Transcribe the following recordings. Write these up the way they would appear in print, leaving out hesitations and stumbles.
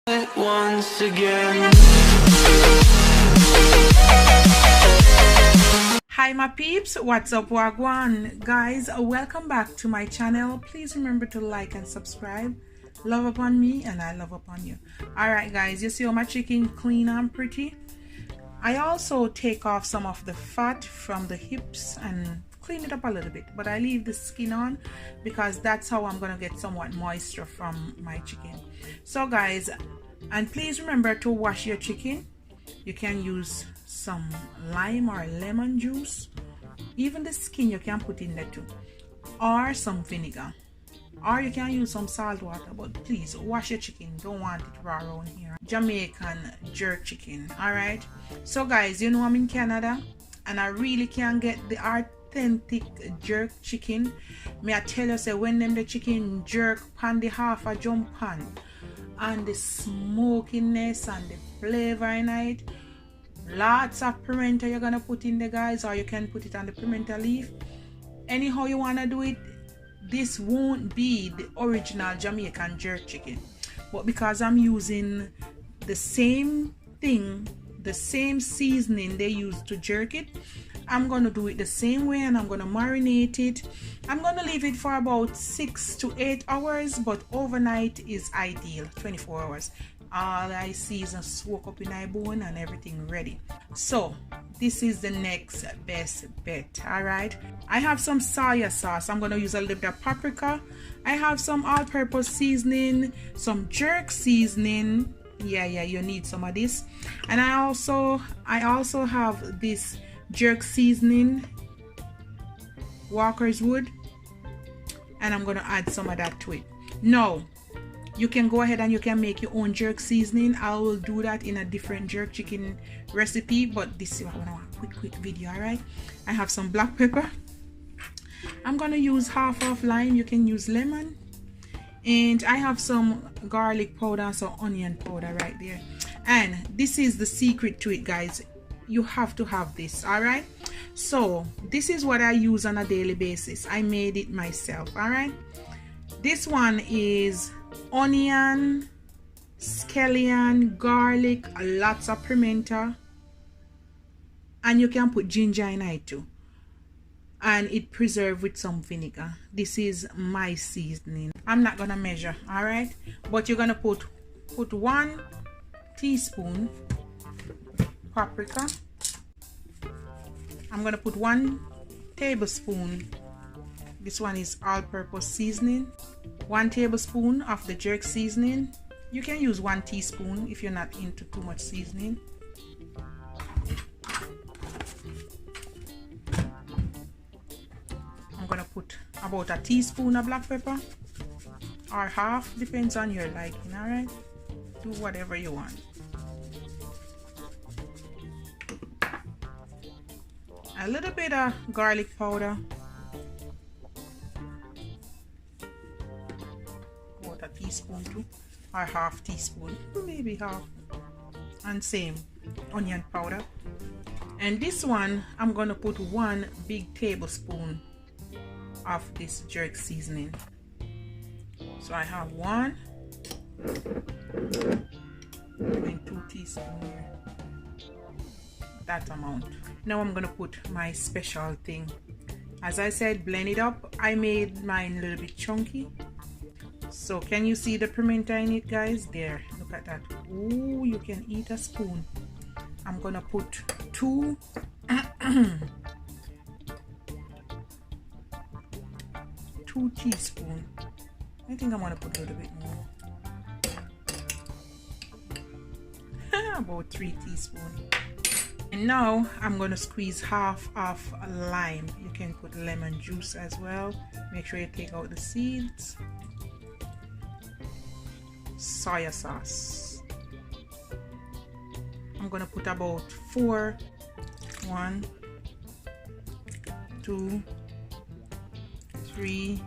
Once again. Hi my peeps, what's up wagwan guys, welcome back to my channel. Please remember to like and subscribe. Love upon me and I love upon you. Alright guys, you see how my chicken clean and pretty. I also take off some of the fat from the hips and clean it up a little bit, but I leave the skin on because that's how I'm gonna get somewhat moisture from my chicken. So guys, and please remember to wash your chicken. You can use some lime or lemon juice. Even the skin you can put in there too, or some vinegar, or you can use some salt water, but please wash your chicken. Don't want it raw around here. Jamaican jerk chicken. All right, so guys, you know I'm in Canada and I really can't get the authentic jerk chicken. May I tell you, say when them the chicken jerk pan the half a jump pan and the smokiness and the flavor in it, lots of pimento you're gonna put in there guys, or you can put it on the pimento leaf. Anyhow you wanna do it, this won't be the original Jamaican jerk chicken, but because I'm using the same thing, the same seasoning they use to jerk it, I'm gonna do it the same way and I'm gonna marinate it. I'm gonna leave it for about 6 to 8 hours, but overnight is ideal, 24 hours. All I see is a soak up in my bone and everything ready. So this is the next best bet. All right, I have some soya sauce. I'm gonna use a little bit of paprika. I have some all-purpose seasoning, some jerk seasoning. Yeah, you need some of this. And I also have this jerk seasoning, Walker's Wood, and I'm gonna add some of that to it. Now you can go ahead and you can make your own jerk seasoning. I will do that in a different jerk chicken recipe, but this is a quick video. All right, I have some black pepper. I'm gonna use half of lime. You can use lemon, and I have some garlic powder, so onion powder right there. And this is the secret to it guys, you have to have this. All right, so this is what I use on a daily basis. I made it myself. All right, this one is onion, scallion, garlic, lots of pimento, and you can put ginger in it too, and it preserved with some vinegar. This is my seasoning. I'm not gonna measure, all right, but you're gonna put 1 teaspoon paprika. I'm gonna put 1 tablespoon, this one is all-purpose seasoning, 1 tablespoon of the jerk seasoning. You can use 1 teaspoon if you're not into too much seasoning. I'm gonna put about a teaspoon of black pepper, or half, depends on your liking. All right, do whatever you want. A little bit of garlic powder, about a teaspoon too, or half teaspoon, maybe half, and same onion powder. And this one I'm gonna put 1 big tablespoon of this jerk seasoning. So I have 1 and 2 teaspoons here, that amount. Now I'm gonna put my special thing. As I said, blend it up. I made mine a little bit chunky. So can you see the pimento in it guys? There, look at that. Ooh, you can eat a spoon. I'm gonna put 2 2 teaspoons. I think I'm gonna put a little bit more. About 3 teaspoons. And now I'm gonna squeeze half of a lime. You can put lemon juice as well. Make sure you take out the seeds. Soya sauce. I'm gonna put about 4. 1, 2, 3,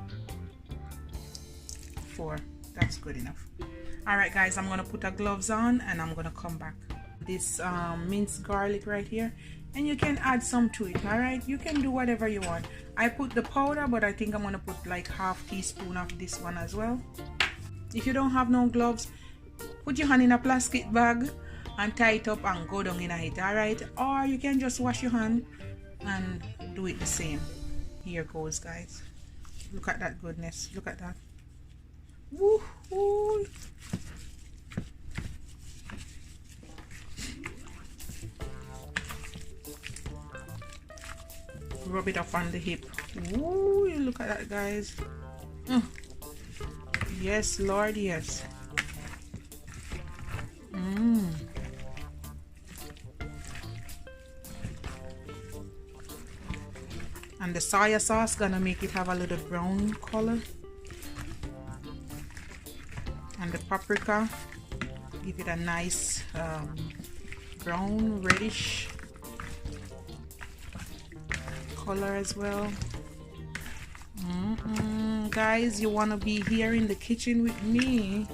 4. That's good enough. All right guys, I'm gonna put the gloves on and I'm gonna come back. This minced garlic right here, and you can add some to it. All right, you can do whatever you want. I put the powder, but I think I'm gonna put like half teaspoon of this one as well. If you don't have no gloves, put your hand in a plastic bag and tie it up and go down in it, alright? Or you can just wash your hand and do it the same. Here goes, guys. Look at that goodness. Look at that. Woo-hoo. Rub it up on the hip. Ooh, look at that, guys. Yes, Lord, yes. And the soya sauce gonna make it have a little brown color. And the paprika, give it a nice brown, reddish color as well. Guys, you want to be here in the kitchen with me.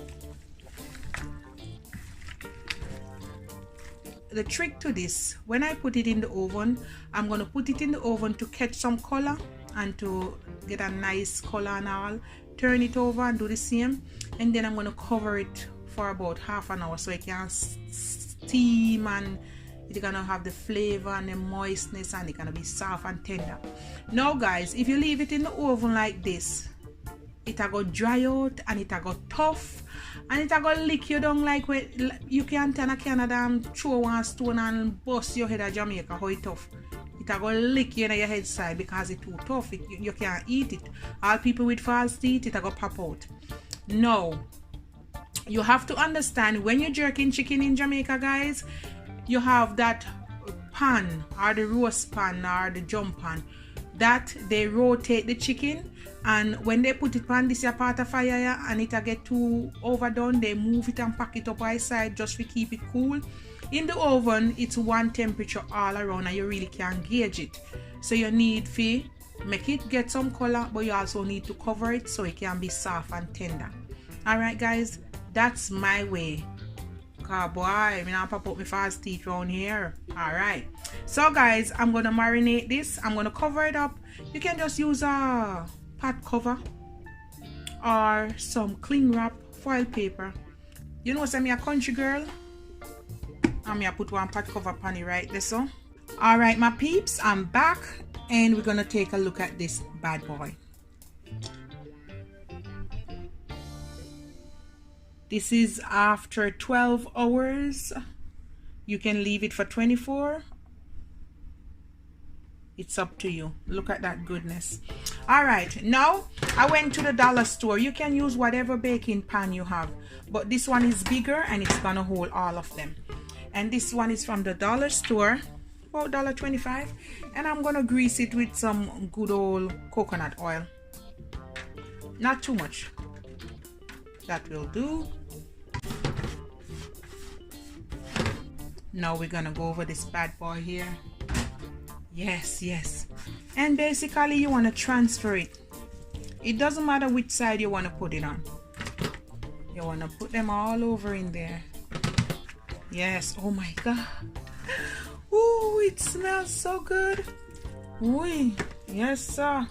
The trick to this, when I put it in the oven, I'm going to put it in the oven to catch some color and to get a nice color and all. Turn it over and do the same, and then I'm going to cover it for about half an hour so it can steam, and it's gonna have the flavor and the moistness, and it's gonna be soft and tender. Now guys, if you leave it in the oven like this, it'll go dry out and it'll go tough, and it'll go lick you down like when you can't turn a Canada and throw one stone and bust your head at Jamaica. How it tough. It'll go lick you in your head side because it's too tough. You can't eat it. All people with false teeth, it'll go pop out. No, you have to understand, when you're jerking chicken in Jamaica, guys, you have that pan or the roast pan or the jump pan that they rotate the chicken, and when they put it on this part of fire and it get too overdone, they move it and pack it up outside just to keep it cool. In the oven, it's one temperature all around and you really can't gauge it, so you need to make it get some color, but you also need to cover it so it can be soft and tender. All right guys, that's my way. Oh boy, I'm gonna pop up my fast teeth around here. Alright, so guys, I'm gonna marinate this. I'm gonna cover it up. You can just use a pot cover or some cling wrap foil paper. You know, I'm a country girl. I'm gonna put one pot cover on it right there. So alright my peeps, I'm back and we're gonna take a look at this bad boy. This is after 12 hours. You can leave it for 24. It's up to you. Look at that goodness. All right, now I went to the dollar store. You can use whatever baking pan you have, but this one is bigger and it's gonna hold all of them. And this one is from the dollar store, about $1.25, and I'm gonna grease it with some good old coconut oil. Not too much. That will do. Now we're gonna go over this bad boy here. Yes, yes. And basically you want to transfer it. It doesn't matter which side you want to put it on. You want to put them all over in there. Yes. Oh my god. Ooh, it smells so good. Ooh, yes sir.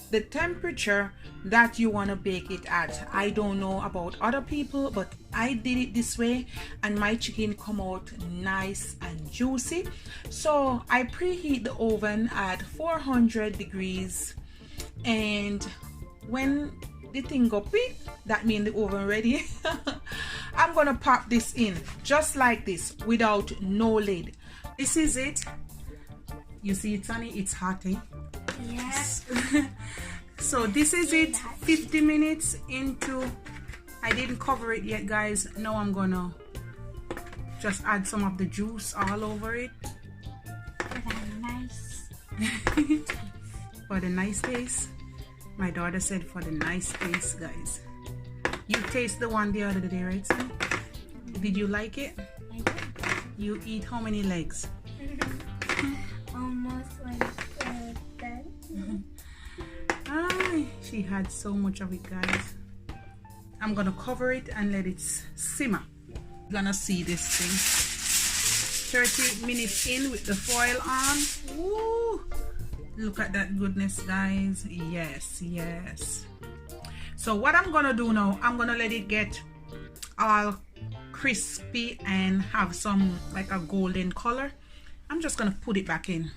The temperature that you want to bake it at, I don't know about other people, but I did it this way and my chicken come out nice and juicy. So I preheat the oven at 400 degrees, and when the thing go beep, that means the oven ready. I'm gonna pop this in just like this without no lid. This is it. You see it's on it, it's hot, eh? Yes. So this is it, 50 minutes into. I didn't cover it yet guys. Now I'm gonna just add some of the juice all over it. For the nice taste. My daughter said for the nice taste, guys. You taste the one the other day, right, son? Did you like it? I did. You eat how many legs? Almost like that. Ay, she had so much of it, guys. I'm gonna cover it and let it simmer. You're gonna see this thing 30 minutes in with the foil on. Woo! Look at that goodness, guys. Yes, yes. So what I'm gonna do now, I'm gonna let it get all crispy and have some like a golden color. I'm just gonna put it back in.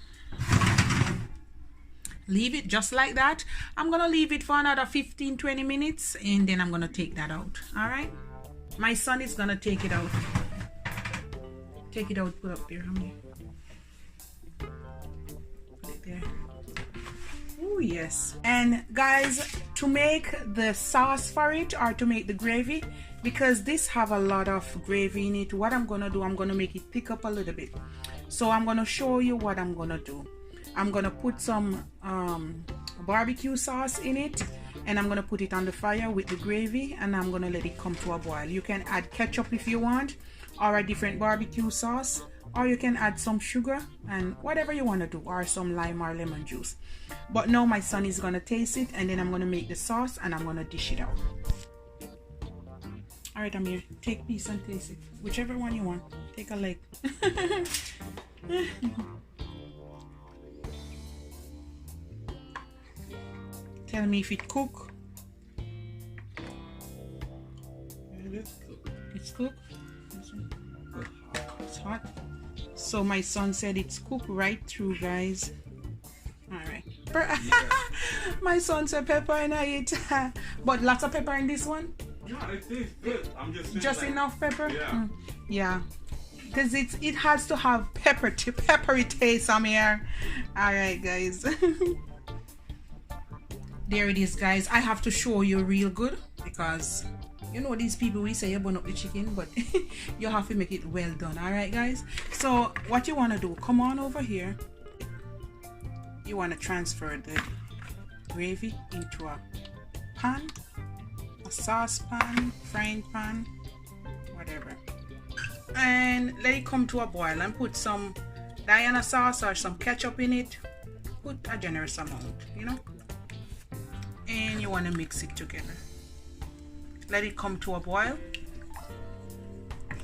Leave it just like that. I'm gonna leave it for another 15-20 minutes and then I'm gonna take that out. All right, my son is gonna take it out. Take it out, put up there. Put it there. Oh yes. And guys, to make the sauce for it, or to make the gravy, because this have a lot of gravy in it, what I'm gonna do, I'm gonna make it thick up a little bit. So I'm gonna show you what I'm gonna do. I'm gonna put some barbecue sauce in it, and I'm gonna put it on the fire with the gravy, and I'm gonna let it come to a boil. You can add ketchup if you want, or a different barbecue sauce, or you can add some sugar and whatever you want to do, or some lime or lemon juice. But now my son is gonna taste it, and then I'm gonna make the sauce and I'm gonna dish it out. All right, Amir, take a piece and taste it, whichever one you want. Take a leg. Tell me if it cook. It's cooked. It's hot. So my son said it's cooked right through, guys. All right. My son said pepper and I eat, but lots of pepper in this one. Yeah, it tastes good. I'm just like, enough pepper. Yeah. Yeah. Because it has to have peppery taste on here. All right, guys. There it is, guys. I have to show you real good, because you know these people, we say you burn up the chicken, but you have to make it well done. All right, guys. So what you want to do, come on over here. You want to transfer the gravy into a pan, a saucepan, frying pan, whatever, and let it come to a boil, and put some Diana sauce or some ketchup in it. Put a generous amount, you know, and you want to mix it together. Let it come to a boil,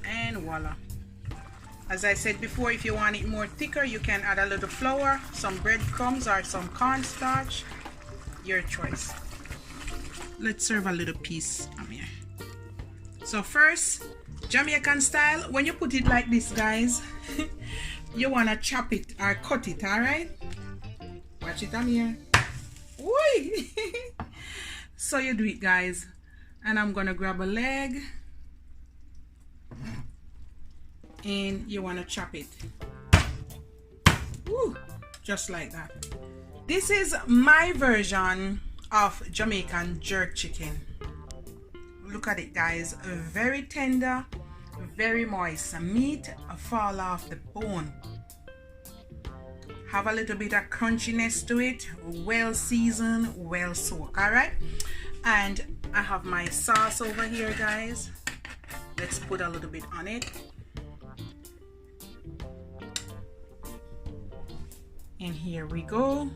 and voila. As I said before, if you want it more thicker, you can add a little flour, some breadcrumbs, or some cornstarch. Your choice. Let's serve a little piece. Here. So first, Jamaican style, when you put it like this, guys, you want to chop it or cut it, all right? Watch it, here. Whee! So you do it, guys. And I'm gonna grab a leg, and you want to chop it. Woo! Just like that. This is my version of Jamaican jerk chicken. Look at it, guys. Very tender, very moist. Meat fall off the bone. Have a little bit of crunchiness to it. Well seasoned, well soaked. All right. And I have my sauce over here, guys. Let's put a little bit on it. And here we go.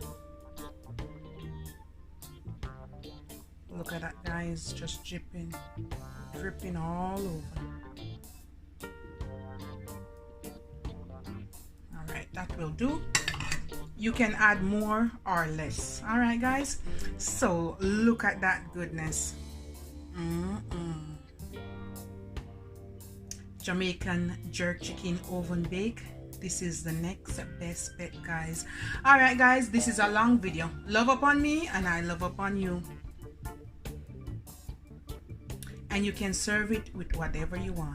Look at that, guys, just dripping all over. All right, that will do. You can add more or less. All right, guys. So look at that goodness. Jamaican jerk chicken oven bake. This is the next best bet, guys. All right, guys, this is a long video. Love upon me and I love upon you. And you can serve it with whatever you want.